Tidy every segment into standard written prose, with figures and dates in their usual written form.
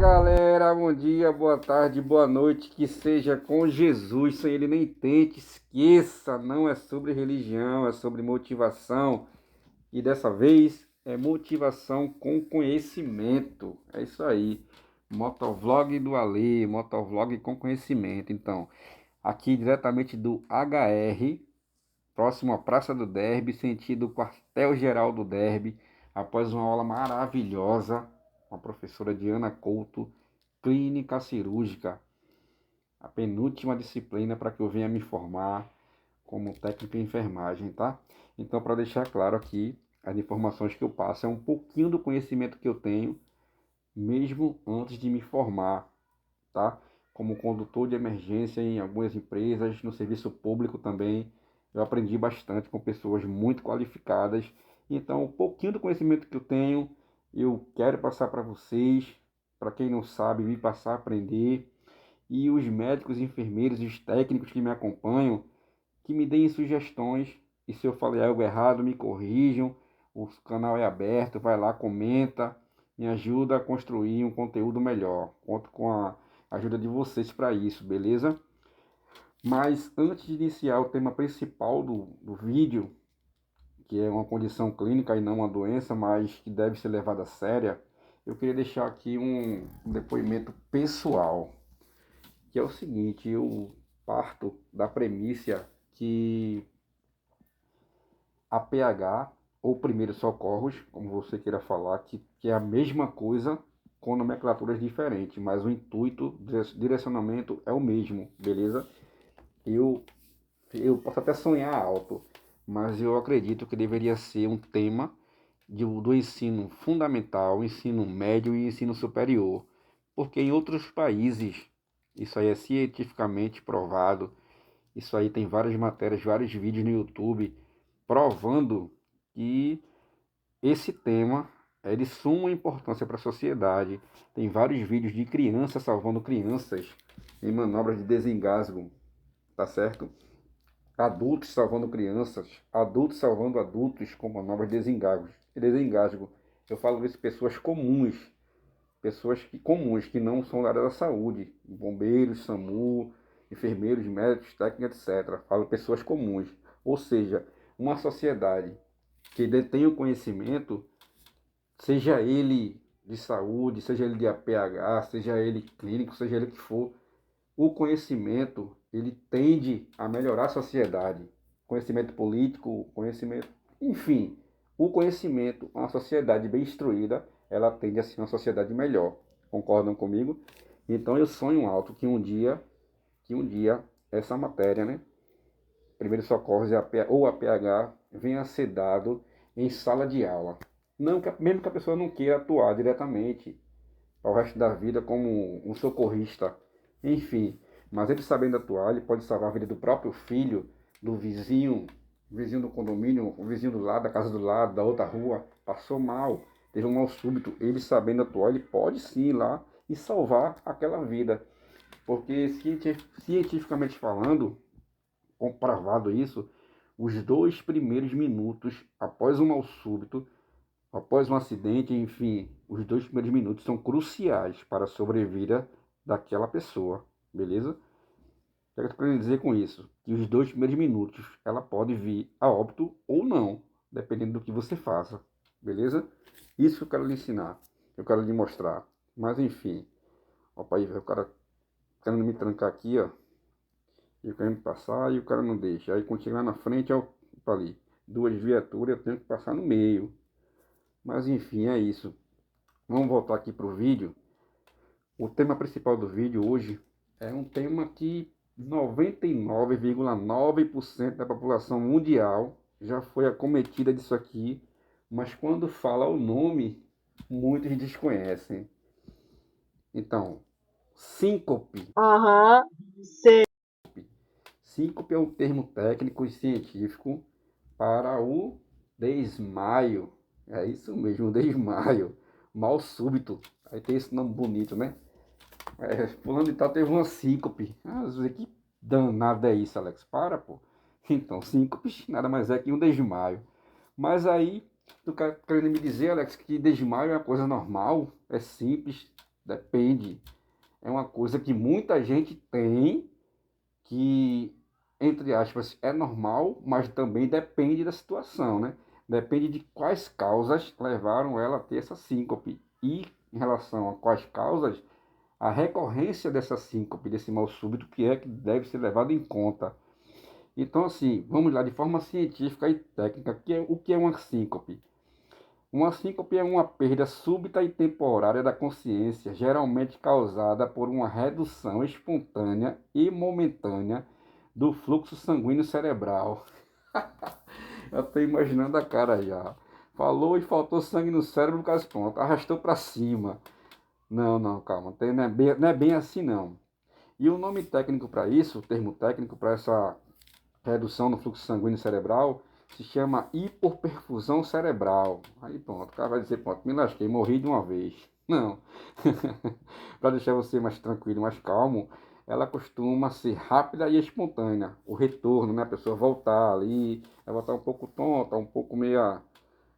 Galera, bom dia, boa tarde, boa noite, que seja com Jesus, sem ele nem tente, esqueça, não é sobre religião, é sobre motivação, e dessa vez é motivação com conhecimento, é isso aí, motovlog do Ale, motovlog com conhecimento. Então, aqui diretamente do HR, próximo à Praça do Derby, sentido Quartel-Geral do Derby, após uma aula maravilhosa com a professora Diana Couto, Clínica Cirúrgica, a penúltima disciplina para que eu venha me formar como técnico em enfermagem, tá? Então, para deixar claro aqui, as informações que eu passo é um pouquinho do conhecimento que eu tenho, mesmo antes de me formar, tá? Como condutor de emergência em algumas empresas, no serviço público também, eu aprendi bastante com pessoas muito qualificadas. Então, um pouquinho do conhecimento que eu tenho, eu quero passar para vocês, para quem não sabe, me passar a aprender. E os médicos, enfermeiros e os técnicos que me acompanham, que me deem sugestões. E se eu falei algo errado, me corrijam. O canal é aberto, vai lá, comenta, me ajuda a construir um conteúdo melhor. Conto com a ajuda de vocês para isso, beleza? Mas antes de iniciar o tema principal do vídeo, que é uma condição clínica e não uma doença, mas que deve ser levada a séria, eu queria deixar aqui um depoimento pessoal, que é o seguinte: eu parto da premissa que a PH, ou primeiros socorros, como você queira falar, que é a mesma coisa com nomenclaturas diferentes, mas o intuito, direcionamento é o mesmo, beleza? Eu, eu posso até sonhar alto, mas eu acredito que deveria ser um tema do ensino fundamental, ensino médio e ensino superior, porque em outros países isso aí é cientificamente provado. Isso aí tem várias matérias, vários vídeos no YouTube provando que esse tema é de suma importância para a sociedade. Tem vários vídeos de crianças salvando crianças em manobras de desengasgo, tá certo? Adultos salvando crianças, adultos salvando adultos com manobras de desengasgo. Eu falo isso de pessoas comuns que não são da área da saúde, bombeiros, SAMU, enfermeiros, médicos, técnicos, etc. Falo pessoas comuns, ou seja, uma sociedade que detém o conhecimento, seja ele de saúde, seja ele de APH, seja ele clínico, seja ele que for, o conhecimento ele tende a melhorar a sociedade. Conhecimento político, conhecimento, enfim, o conhecimento, uma sociedade bem instruída, ela tende a ser uma sociedade melhor. Concordam comigo? Então eu sonho alto que um dia essa matéria, né, primeiros socorros ou APH, venha a ser dado em sala de aula. Não, mesmo que a pessoa não queira atuar diretamente ao resto da vida como um socorrista, enfim, mas ele sabendo atuar, ele pode salvar a vida do próprio filho, do vizinho, vizinho do condomínio, o vizinho do lado, da casa do lado, da outra rua, passou mal, teve um mal súbito, ele sabendo atuar, ele pode sim ir lá e salvar aquela vida, porque cientificamente falando, comprovado isso, os 2 primeiros minutos após um mal súbito, após um acidente, enfim, os 2 primeiros minutos são cruciais para a sobrevida daquela pessoa, beleza? O que eu estou querendo dizer com isso? Que os 2 primeiros minutos ela pode vir a óbito ou não, dependendo do que você faça, beleza? Isso que eu quero lhe ensinar, eu quero lhe mostrar. Mas enfim, ó, pai, o cara querendo me trancar aqui, ó, e eu querendo passar e o cara não deixa. Aí quando chegar na frente, ó, ali, 2 viaturas, eu tenho que passar no meio. Mas enfim, é isso. Vamos voltar aqui para o vídeo. O tema principal do vídeo hoje é um tema que 99,9% da população mundial já foi acometida disso aqui, mas quando fala o nome, muitos desconhecem. Então, síncope. Aham, sei. Síncope é um termo técnico e científico para o desmaio. É isso mesmo, desmaio. Mal súbito. Aí tem esse nome bonito, né? Fulano de tal teve uma síncope. Às vezes, que danada é isso, Alex? Para, pô. Então, síncope nada mais é que um desmaio. Mas aí, tu querendo me dizer, Alex, que desmaio é uma coisa normal, é simples. Depende. É uma coisa que muita gente tem, que, entre aspas, é normal, mas também depende da situação, né? Depende de quais causas levaram ela a ter essa síncope. E em relação a quais causas, a recorrência dessa síncope, desse mal súbito, que é que deve ser levado em conta. Então, assim, vamos lá, de forma científica e técnica, o que é uma síncope? Uma síncope é uma perda súbita e temporária da consciência, geralmente causada por uma redução espontânea e momentânea do fluxo sanguíneo cerebral. Eu estou imaginando a cara já. Falou e faltou sangue no cérebro, caso pronto, arrastou para cima. Não, não, calma, não é bem assim não. E o nome técnico para isso, o termo técnico para essa redução no fluxo sanguíneo cerebral, se chama hipoperfusão cerebral. Aí pronto, o cara vai dizer, pronto, me lasquei, morri de uma vez. Não. Para deixar você mais tranquilo, mais calmo, ela costuma ser rápida e espontânea. O retorno, né? A pessoa voltar ali, vai voltar um pouco tonta, um pouco meio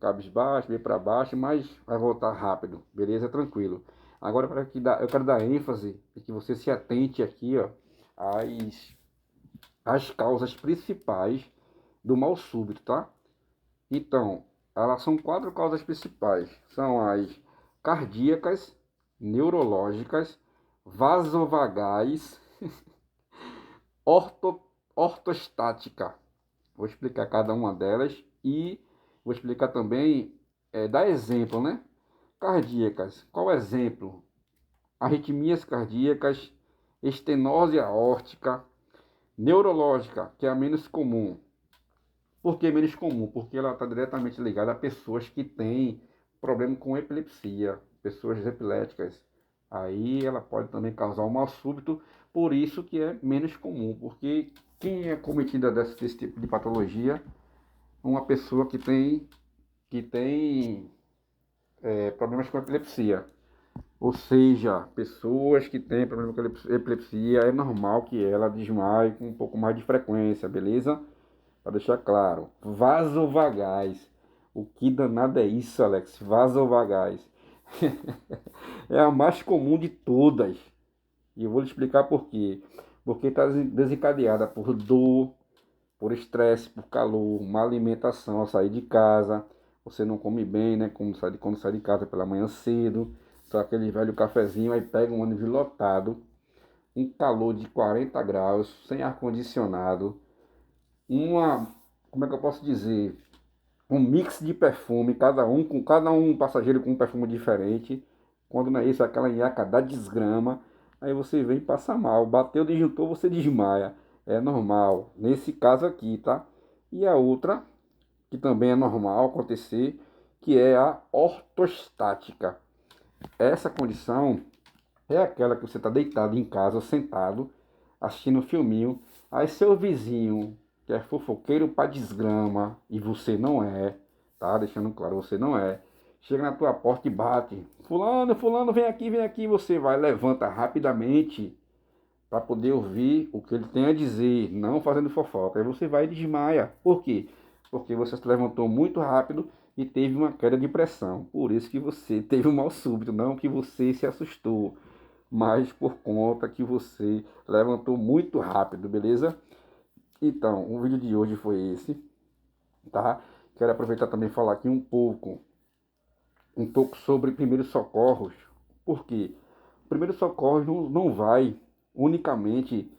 cabisbaixo, meio para baixo, mas vai voltar rápido, beleza? Tranquilo. Agora, eu quero dar ênfase e que você se atente aqui, ó, às causas principais do mal súbito, tá? Então, elas são quatro causas principais. São as cardíacas, neurológicas, vasovagais, ortostática. Vou explicar cada uma delas e vou explicar também, dar exemplo, né? Cardíacas. Qual o exemplo? Arritmias cardíacas, estenose aórtica, neurológica, que é a menos comum. Por que menos comum? Porque ela está diretamente ligada a pessoas que têm problema com epilepsia, pessoas epiléticas. Aí ela pode também causar um mal súbito, por isso que é menos comum, porque quem é cometida desse tipo de patologia? Uma pessoa que tem problemas com epilepsia. Ou seja, pessoas que têm problema com epilepsia, é normal que ela desmaie com um pouco mais de frequência, beleza? Para deixar claro, vasovagais. O que danado é isso, Alex? Vasovagais. É a mais comum de todas. E eu vou lhe explicar por quê. Porque está desencadeada por dor, por estresse, por calor, má alimentação ao sair de casa. Você não come bem, né? Quando sai de casa pela manhã cedo. Só aquele velho cafezinho, aí pega um ônibus lotado. Um calor de 40 graus, sem ar-condicionado. Como é que eu posso dizer? Um mix de perfume, cada um passageiro com um perfume diferente. Quando não é isso, aquela nhaca da desgrama. Aí você vem e passa mal. Bateu, disjuntor, você desmaia. É normal. Nesse caso aqui, tá? E a outra, que também é normal acontecer, que é a ortostática. Essa condição é aquela que você está deitado em casa, sentado, assistindo um filminho. Aí seu vizinho, que é fofoqueiro pra desgrama, e você não é, tá? Deixando claro, você não é. Chega na tua porta e bate. Fulano, fulano, vem aqui. Você vai, levanta rapidamente para poder ouvir o que ele tem a dizer, não fazendo fofoca. Aí você vai e desmaia. Por quê? Porque você se levantou muito rápido e teve uma queda de pressão. Por isso que você teve um mal súbito, não que você se assustou, mas por conta que você levantou muito rápido, beleza? Então, o vídeo de hoje foi esse, tá? Quero aproveitar também e falar aqui um pouco sobre primeiros socorros. Por quê? Primeiros socorros não vai unicamente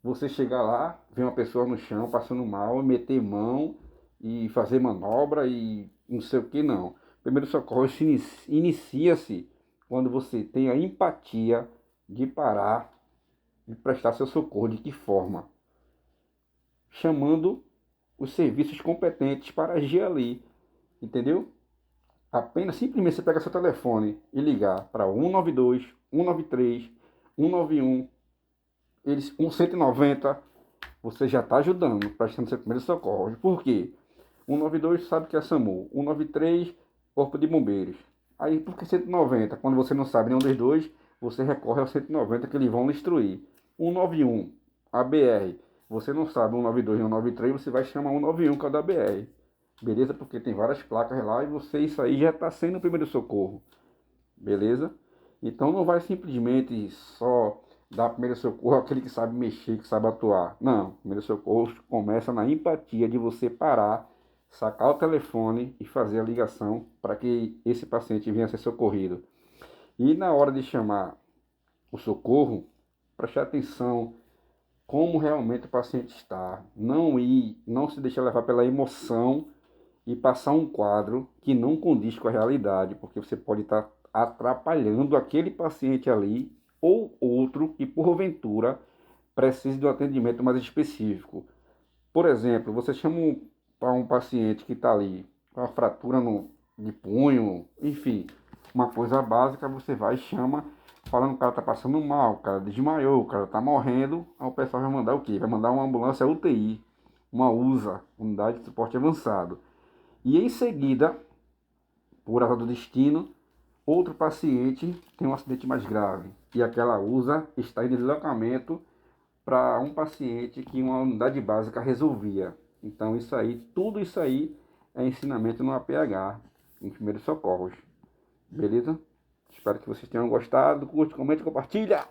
você chegar lá, ver uma pessoa no chão passando mal, meter mão e fazer manobra e não sei o que, não. Primeiro socorro inicia-se quando você tem a empatia de parar e prestar seu socorro. De que forma? Chamando os serviços competentes para agir ali, entendeu? Apenas simplesmente você pega seu telefone e ligar para 192, 193, 191, eles 190, você já está ajudando, prestando seu primeiro socorro. Por quê? 192 sabe que é SAMU, 193, Corpo de Bombeiros. Aí por que 190? Quando você não sabe nenhum dos dois, você recorre ao 190 que eles vão lhe instruir. 191, ABR. Você não sabe 192 e 193, você vai chamar 191 que é o da BR. Beleza? Porque tem várias placas lá e isso aí já está sendo o primeiro socorro. Beleza? Então não vai simplesmente só dar primeiro socorro àquele que sabe mexer, que sabe atuar. Não, primeiro socorro começa na empatia de você parar, sacar o telefone e fazer a ligação para que esse paciente venha a ser socorrido. E na hora de chamar o socorro, prestar atenção como realmente o paciente está, não se deixar levar pela emoção e passar um quadro que não condiz com a realidade, porque você pode estar atrapalhando aquele paciente ali ou outro que porventura precise de um atendimento mais específico. Por exemplo, você chama para um paciente que está ali com uma fratura de punho, enfim, uma coisa básica, você vai e chama, falando que o cara está passando mal, o cara desmaiou, o cara está morrendo, aí o pessoal vai mandar o quê? Vai mandar uma ambulância UTI, uma USA, unidade de suporte avançado. E em seguida, por azar do destino, outro paciente tem um acidente mais grave e aquela USA está em deslocamento para um paciente que uma unidade básica resolvia. Então isso aí, tudo isso aí é ensinamento no APH, em primeiros socorros. Beleza? Espero que vocês tenham gostado. Curte, comente, compartilha!